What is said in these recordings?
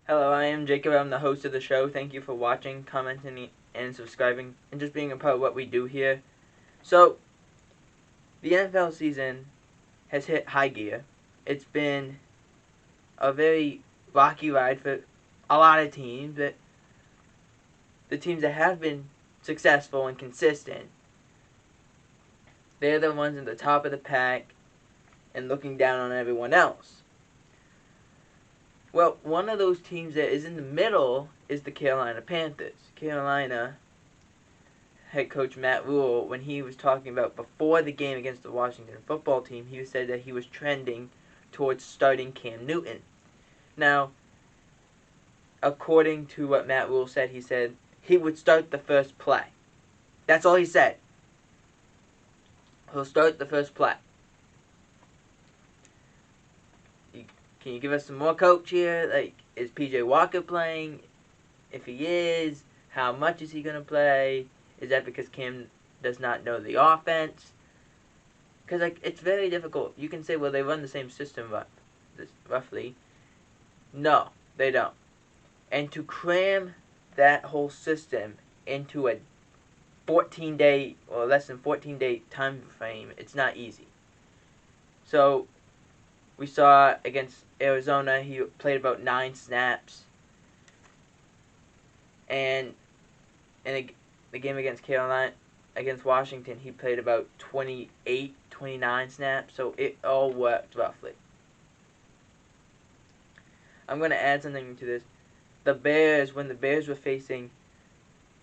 Hello, I am Jacob. I'm the host of the show. Thank you for watching, commenting, and subscribing, and just being a part of what we do here. So, the NFL season has hit high gear. It's been a very rocky ride for a lot of teams, but the teams that have been successful and consistent, they're the ones at the top of the pack and looking down on everyone else. Well, one of those teams that is in the middle is the Carolina Panthers. Carolina head coach Matt Rule, when he was talking about before the game against the Washington football team, he said that he was trending towards starting Cam Newton. Now, according to what Matt Rule said, he said he would start the first play. That's all he said. He'll start the first play. Can you give us some more, coach, here? Like, is P.J. Walker playing? If he is, how much is he going to play? Is that because Cam does not know the offense? Because it's very difficult. You can say, well, they run the same system roughly. No, they don't. And to cram that whole system into a 14-day or less than 14-day time frame, it's not easy. So we saw against Arizona, he played about 9 snaps. And in the game against against Washington, he played about 28, 29 snaps. So it all worked roughly. I'm going to add something to this. The Bears, when the Bears were facing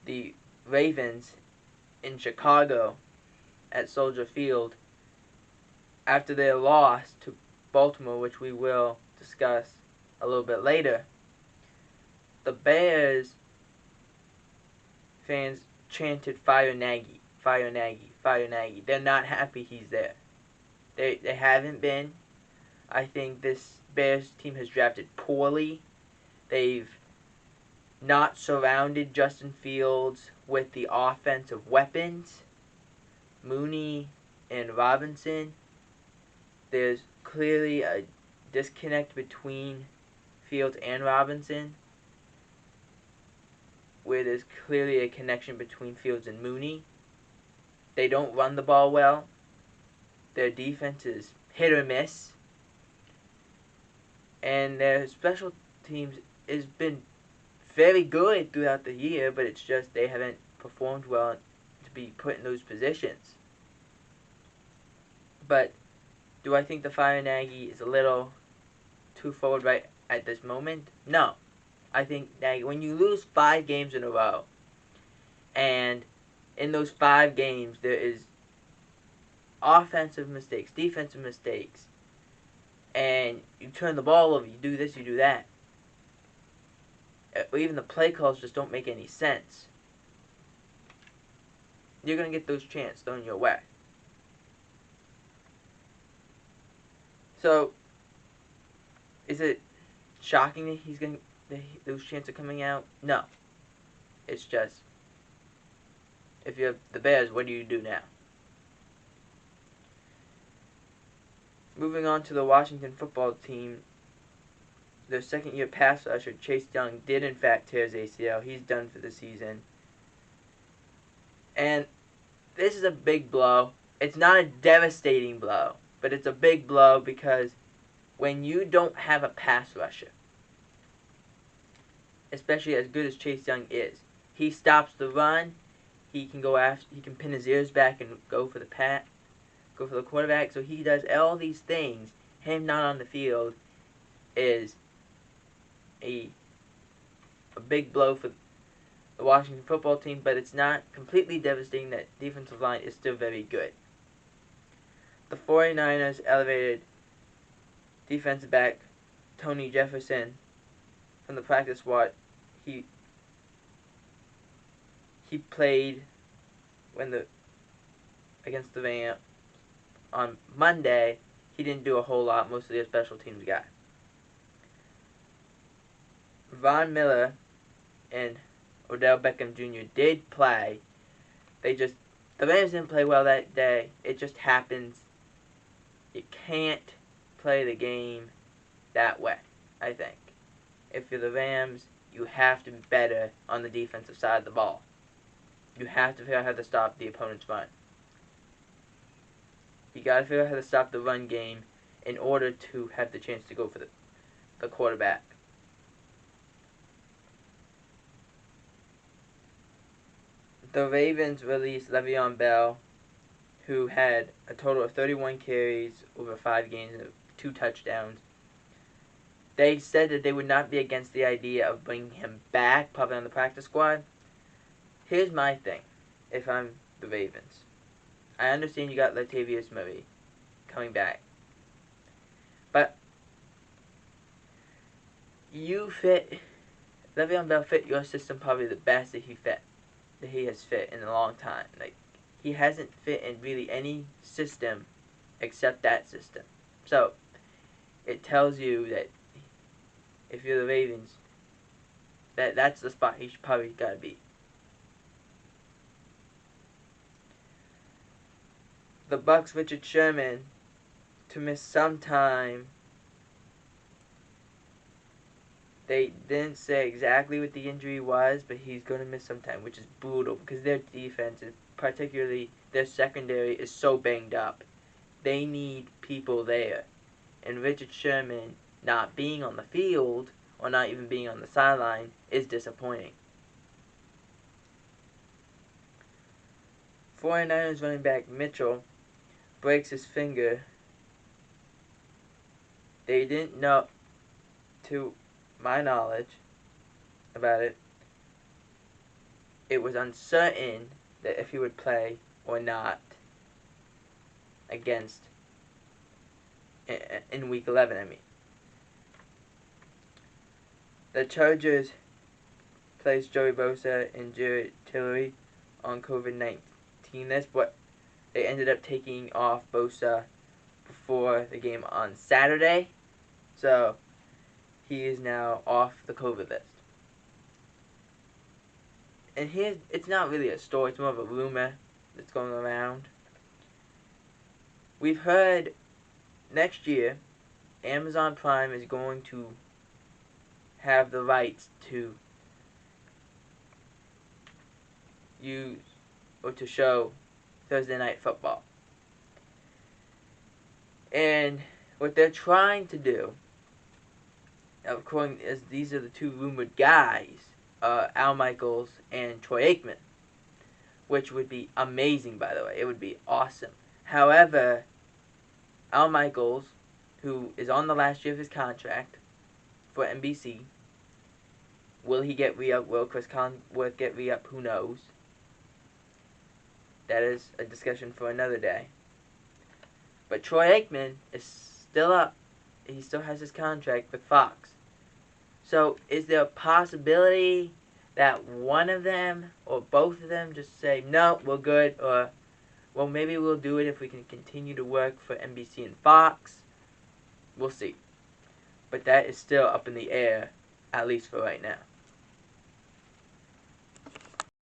the Ravens in Chicago at Soldier Field, after their loss to Baltimore, which we will discuss a little bit later, the Bears fans chanted, "Fire Nagy, fire Nagy, fire Nagy." They're not happy he's there. They haven't been. I think this Bears team has drafted poorly. They've not surrounded Justin Fields with the offensive weapons, Mooney and Robinson. There's clearly a disconnect between Fields and Robinson, where there's clearly a connection between Fields and Mooney. They don't run the ball well. Their defense is hit or miss. And their special teams has been very good throughout the year, but it's just they haven't performed well to be put in those positions. But do I think the Fire Nagy is a little too forward right at this moment? No. I think Nagy, when you lose 5 games in a row, and in those 5 games there is offensive mistakes, defensive mistakes, and you turn the ball over, you do this, you do that, or even the play calls just don't make any sense, you're going to get those chants thrown your way. So, is it shocking that those chants are coming out? No. It's just, if you're the Bears, what do you do now? Moving on to the Washington football team, their second-year pass rusher, Chase Young, did in fact tear his ACL. He's done for the season. And this is a big blow. It's not a devastating blow, but it's a big blow because when you don't have a pass rusher, especially as good as Chase Young is, he stops the run. He can go after. He can pin his ears back and go for the quarterback. So he does all these things. Him not on the field is a big blow for the Washington football team, but it's not completely devastating. That defensive line is still very good. The 49ers elevated defensive back Tony Jefferson from the practice squad. He played against the Rams on Monday. He didn't do a whole lot, mostly a special teams guy. Von Miller and Odell Beckham Jr. did play. The Rams didn't play well that day. It just happens. You can't play the game that way, I think. if you're the Rams, you have to be better on the defensive side of the ball. You have to figure out how to stop the opponent's run. You got to figure out how to stop the run game in order to have the chance to go for the quarterback. The Ravens released LeVeon Bell, who had a total of 31 carries over 5 games and 2 touchdowns. They said that they would not be against the idea of bringing him back, probably on the practice squad. Here's my thing, if I'm the Ravens. I understand you got Latavius Murray coming back. But Le'Veon Bell fit your system probably the best that he has fit in a long time. Like, he hasn't fit in really any system except that system. So, it tells you that if you're the Ravens, that's the spot he should probably gotta be. The Bucs, Richard Sherman, to miss some time. They didn't say exactly what the injury was, but he's going to miss some time, which is brutal because their defense, particularly their secondary, is so banged up. They need people there. And Richard Sherman not being on the field or not even being on the sideline is disappointing. 49ers running back Mitchell breaks his finger. They didn't know, to my knowledge about it, it was uncertain that if he would play or not against in week 11, I mean. The Chargers placed Joey Bosa and Jared Tillery on COVID-19 list, but they ended up taking off Bosa before the game on Saturday, so he is now off the COVID list. And it's not really a story, it's more of a rumor that's going around. We've heard next year Amazon Prime is going to have the rights to use or to show Thursday Night Football. And what they're trying to do, according as these are the two rumored guys, Al Michaels and Troy Aikman, which would be amazing, by the way. It would be awesome. However, Al Michaels, who is on the last year of his contract for NBC, will he get re-up? Will Chris Collinsworth get re-up? Who knows? That is a discussion for another day. But Troy Aikman is still up. He still has his contract with Fox. So is there a possibility that one of them or both of them just say, no, we're good, or, well, maybe we'll do it if we can continue to work for NBC and Fox? We'll see. But that is still up in the air, at least for right now.